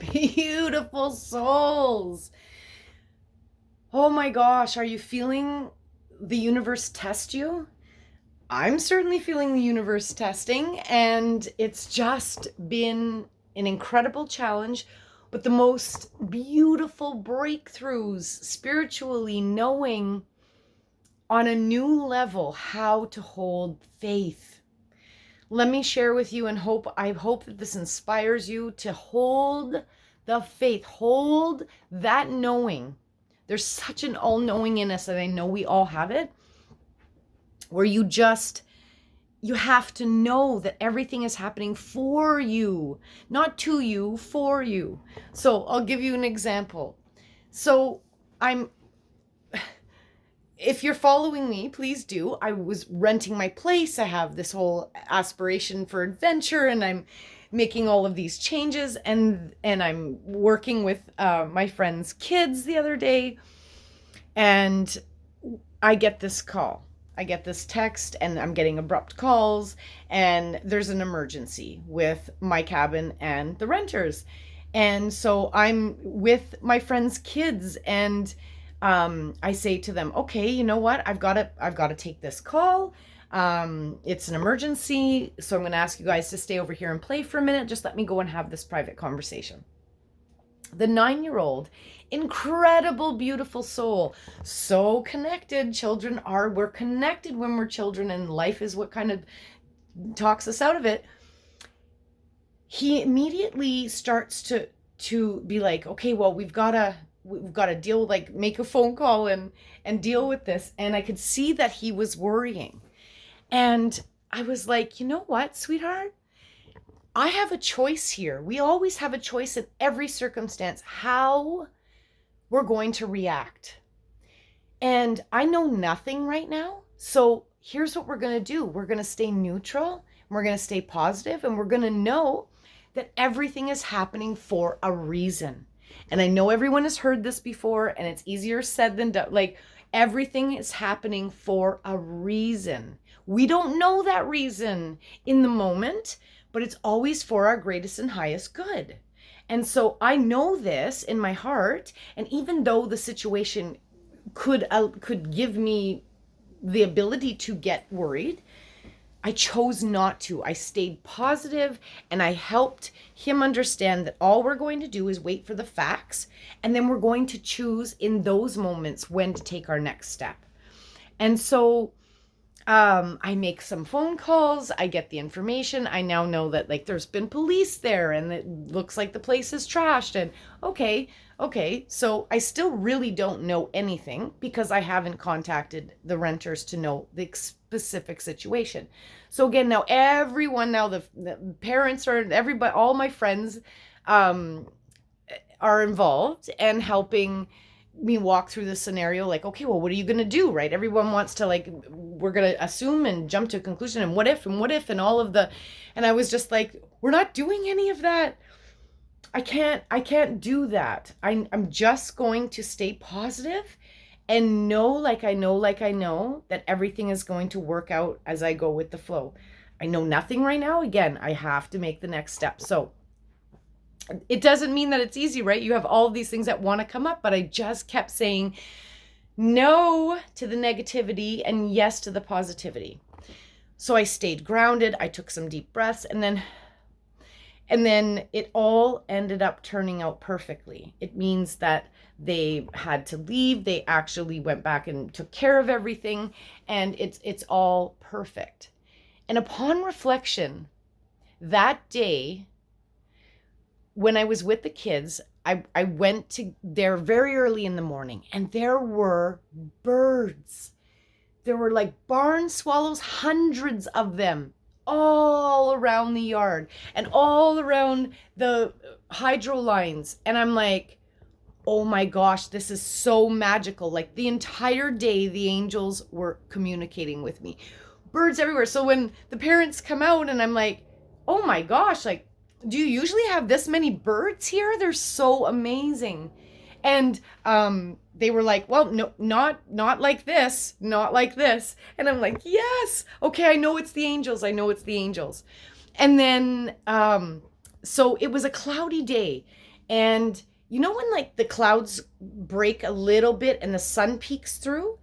Beautiful souls. Oh my gosh, are you feeling the universe test you? I'm certainly feeling the universe testing, and it's just been an incredible challenge, but the most beautiful breakthroughs spiritually, knowing on a new level how to hold faith. Let me share with you, and I hope that this inspires you to hold the faith, hold that knowing. There's such an all-knowing in us, and I know we all have it, where you have to know that everything is happening for you, not to you, for you. So I'll give you an example. So if you're following me, please do. I was renting my place. I have this whole aspiration for adventure, and I'm making all of these changes, and I'm working with my friend's kids the other day, and I get this call. I get this text, and I'm getting abrupt calls, and there's an emergency with my cabin and the renters. And so I'm with my friend's kids, and I say to them, okay, you know what? I've got to take this call. It's an emergency. So I'm going to ask you guys to stay over here and play for a minute. Just let me go and have this private conversation. The 9-year-old, incredible, beautiful soul, so connected. We're connected when we're children, and life is what kind of talks us out of it. He immediately starts to be like, okay, well, we've got to deal, like make a phone call and deal with this. And I could see that he was worrying. And I was like, you know what, sweetheart? I have a choice here. We always have a choice in every circumstance, how we're going to react. And I know nothing right now. So here's what we're going to do. We're going to stay neutral. We're going to stay positive, and we're going to know that everything is happening for a reason. And I know everyone has heard this before, and it's easier said than done. Like, everything is happening for a reason. We don't know that reason in the moment, but it's always for our greatest and highest good. And so I know this in my heart, and even though the situation could give me the ability to get worried, I chose not to. I stayed positive, and I helped him understand that all we're going to do is wait for the facts, and then we're going to choose in those moments when to take our next step. And so I make some phone calls. I get the information. I now know that, like, there's been police there, and it looks like the place is trashed. And okay. So I still really don't know anything because I haven't contacted the renters to know the specific situation. So again, now everyone, the parents are, everybody, all my friends are involved and helping me walk through the scenario. Like, okay, well, what are you going to do, right? Everyone wants to, like, we're going to assume and jump to a conclusion, and what if and all of the, and I was just like, we're not doing any of that. I can't do that. I'm just going to stay positive and know, like I know that everything is going to work out as I go with the flow. I know nothing right now. Again, I have to make the next step. So it doesn't mean that it's easy, right? You have all of these things that want to come up, but I just kept saying no to the negativity and yes to the positivity. So I stayed grounded. I took some deep breaths, and then it all ended up turning out perfectly. It means that they had to leave. They actually went back and took care of everything, and it's all perfect. And upon reflection, that day, when I was with the kids, I went to there very early in the morning, and there were birds. There were like barn swallows, hundreds of them, all around the yard and all around the hydro lines. And I'm like, oh my gosh, this is so magical. Like, the entire day, the angels were communicating with me. Birds everywhere. So when the parents come out, and I'm like, oh my gosh, like, do you usually have this many birds here? They're so amazing. And they were like, well, no, not like this, not like this. And I'm like, yes, okay, I know it's the angels. And then, so it was a cloudy day, And you know when like the clouds break a little bit and the sun peeks through?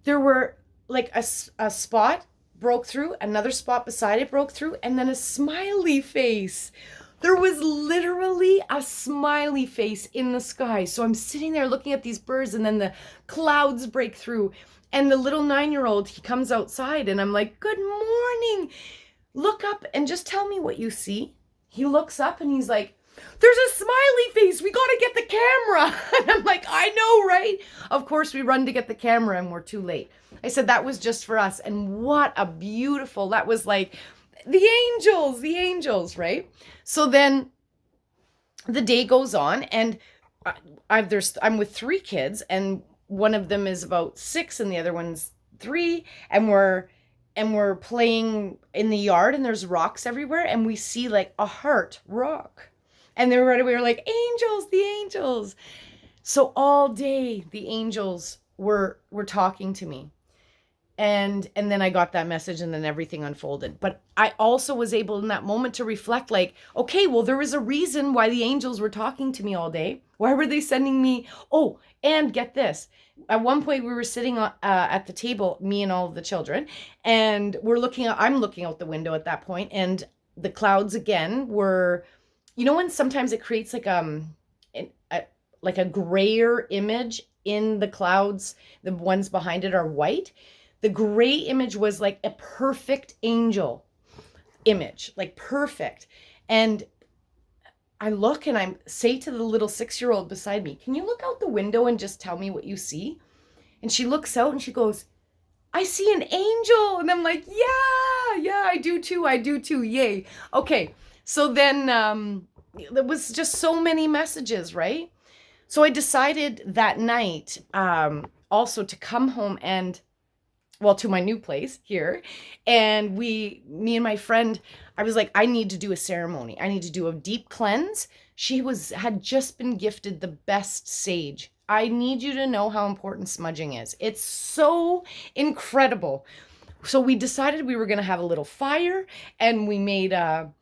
There were like a spot broke through, another spot beside it broke through, and then a smiley face. There was literally a smiley face in the sky. So I'm sitting there looking at these birds, and then the clouds break through, and the little 9-year-old, he comes outside, and I'm like, good morning. Look up and just tell me what you see. He looks up and he's like, there's a smiley face. We got to get the camera. And I'm like, I know, right? Of course, we run to get the camera and we're too late. I said, that was just for us. And what a beautiful, that was like the angels, right? So then the day goes on, and I'm with 3 kids, and one of them is about 6 and the other one's 3. And we're playing in the yard, and there's rocks everywhere. And we see like a heart rock. And then right away we're like, angels, the angels. So all day the angels were talking to me. And then I got that message, and then everything unfolded. But I also was able in that moment to reflect like, okay, well, there was a reason why the angels were talking to me all day. Why were they sending me? Oh, and get this. At one point we were sitting at the table, me and all of the children, and I'm looking out the window at that point, and the clouds again were, you know, when sometimes it creates like a grayer image in the clouds, the ones behind it are white. The gray image was like a perfect angel image, like perfect. And I look and I say to the little 6-year-old beside me, can you look out the window and just tell me what you see? And she looks out and she goes, I see an angel. And I'm like, yeah, I do too. Yay. Okay. So then there was just so many messages, right? So I decided that night also to come home and, well, to my new place here. And me and my friend, I was like, I need to do a ceremony. I need to do a deep cleanse. She had just been gifted the best sage. I need you to know how important smudging is. It's so incredible. So we decided we were going to have a little fire, and we made a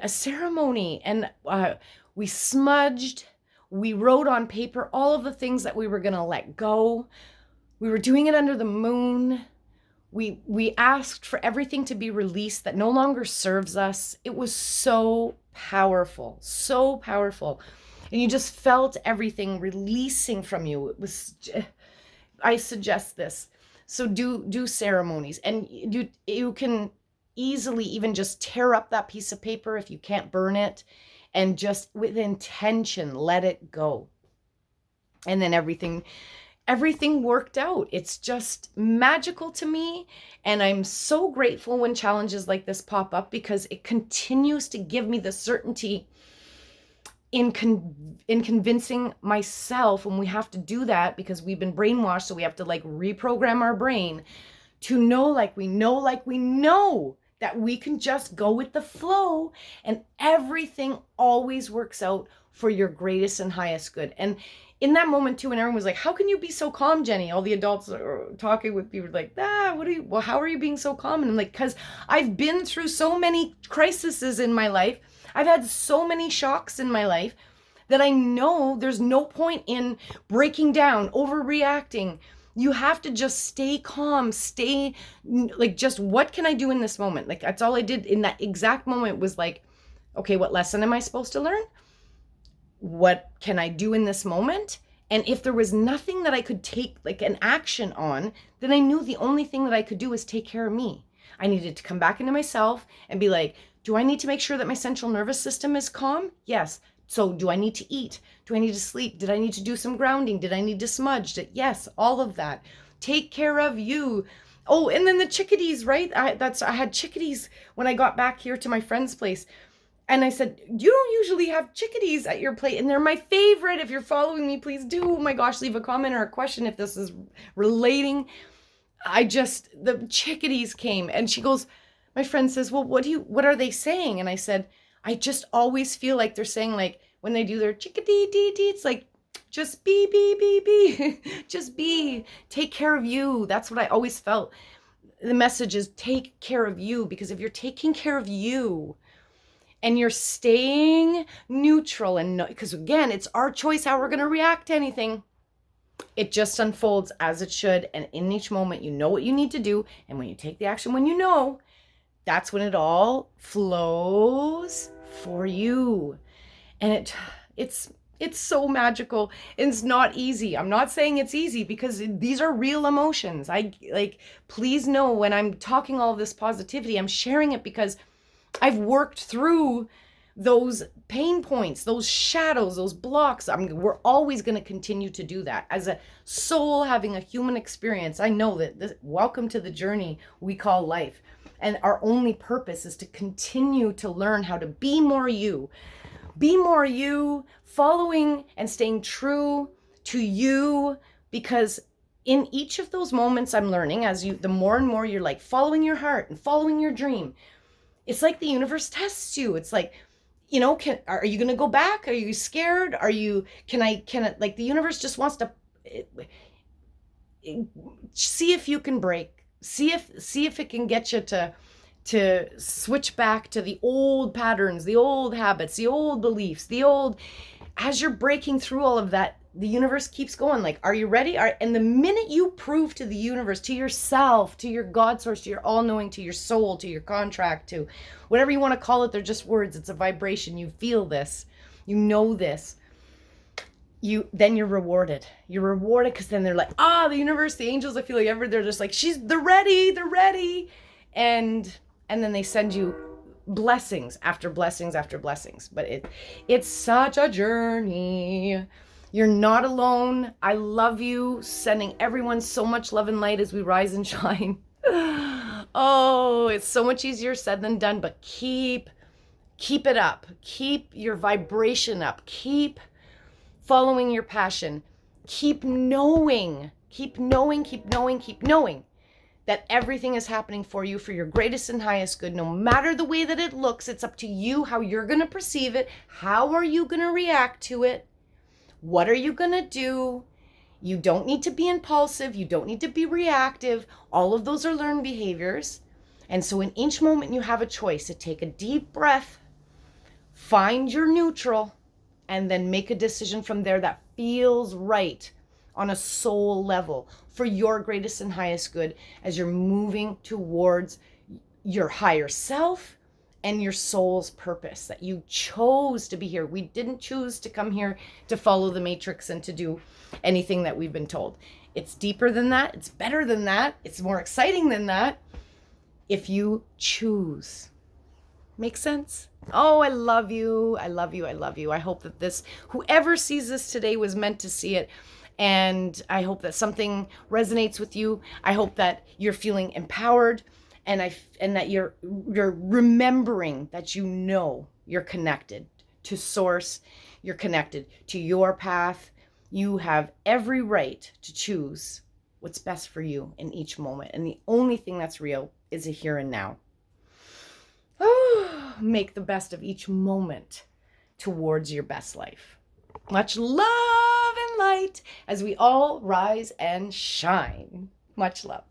ceremony, and we smudged. We wrote on paper all of the things that we were going to let go. We were doing it under the moon. We asked for everything to be released that no longer serves us. It was so powerful, so powerful. And you just felt everything releasing from you. It was, I suggest this. So do ceremonies, and you can easily even just tear up that piece of paper if you can't burn it, and just with intention, let it go. And then everything worked out. It's just magical to me. And I'm so grateful when challenges like this pop up, because it continues to give me the certainty in convincing myself. And we have to do that because we've been brainwashed. So we have to like reprogram our brain to know, like we know that we can just go with the flow, and everything always works out for your greatest and highest good. And in that moment too, when everyone was like, how can you be so calm, Jenny? All the adults are talking with people like, how are you being so calm? And I'm like, because I've been through so many crises in my life. I've had so many shocks in my life that I know there's no point in breaking down, overreacting. You have to just stay calm, stay like, just what can I do in this moment? Like, that's all I did in that exact moment was like, okay, what lesson am I supposed to learn? What can I do in this moment? And if there was nothing that I could take like an action on, then I knew the only thing that I could do is take care of me. I needed to come back into myself and be like, do I need to make sure that my central nervous system is calm? Yes. So do I need to eat? Do I need to sleep? Did I need to do some grounding? Did I need to smudge? Yes, all of that. Take care of you. Oh, and then the chickadees, right? I had chickadees when I got back here to my friend's place. And I said, you don't usually have chickadees at your plate, and they're my favorite. If you're following me, please do. Oh my gosh, leave a comment or a question if this is relating. The chickadees came, and she goes, my friend says, well, what are they saying? And I said, I just always feel like they're saying, like, when they do their chickadee dee dee, it's like, just be, just be, take care of you. That's what I always felt. The message is take care of you, because if you're taking care of you, and you're staying neutral, and because again, it's our choice how we're going to react to anything. It just unfolds as it should, and in each moment you know what you need to do, and when you take the action, when you know, that's when it all flows for you. And it's so magical. It's not easy. I'm not saying it's easy, because these are real emotions. Please know, when I'm talking all this positivity, I'm sharing it because I've worked through those pain points, those shadows, those blocks. We're always going to continue to do that. As a soul having a human experience, I know that welcome to the journey we call life. And our only purpose is to continue to learn how to be more you. Be more you, following and staying true to you, because in each of those moments I'm learning, the more and more you're like following your heart and following your dream, it's like the universe tests you. It's like, are you going to go back? Are you scared? Like the universe just wants to see if you can break, see if it can get you to switch back to the old patterns, the old habits, the old beliefs, as you're breaking through all of that, the universe keeps going like, are you ready? And the minute you prove to the universe, to yourself, to your God source, to your all-knowing, to your soul, to your contract, to whatever you want to call it, they're just words. It's a vibration. You feel this. You know this. Then you're rewarded. You're rewarded, because then they're like, the universe, the angels, I feel like they're just like, they're ready. And then they send you blessings after blessings after blessings. But it's such a journey. You're not alone. I love you. Sending everyone so much love and light as we rise and shine. Oh, it's so much easier said than done, but keep it up. Keep your vibration up. Keep following your passion. Keep knowing that everything is happening for you, for your greatest and highest good. No matter the way that it looks, it's up to you how you're going to perceive it. How are you going to react to it? What are you going to do? You don't need to be impulsive. You don't need to be reactive. All of those are learned behaviors. And so in each moment you have a choice to take a deep breath, find your neutral, and then make a decision from there that feels right on a soul level for your greatest and highest good, as you're moving towards your higher self and your soul's purpose, that you chose to be here. We didn't choose to come here to follow the matrix and to do anything that we've been told. It's deeper than that. It's better than that. It's more exciting than that, if you choose. Make sense? Oh, I love you. I love you. I love you. I hope that whoever sees this today was meant to see it. And I hope that something resonates with you. I hope that you're feeling empowered, and that you're remembering that you're connected to source. You're connected to your path. You have every right to choose what's best for you in each moment. And the only thing that's real is a here and now. Make the best of each moment towards your best life. Much love and light as we all rise and shine. Much love.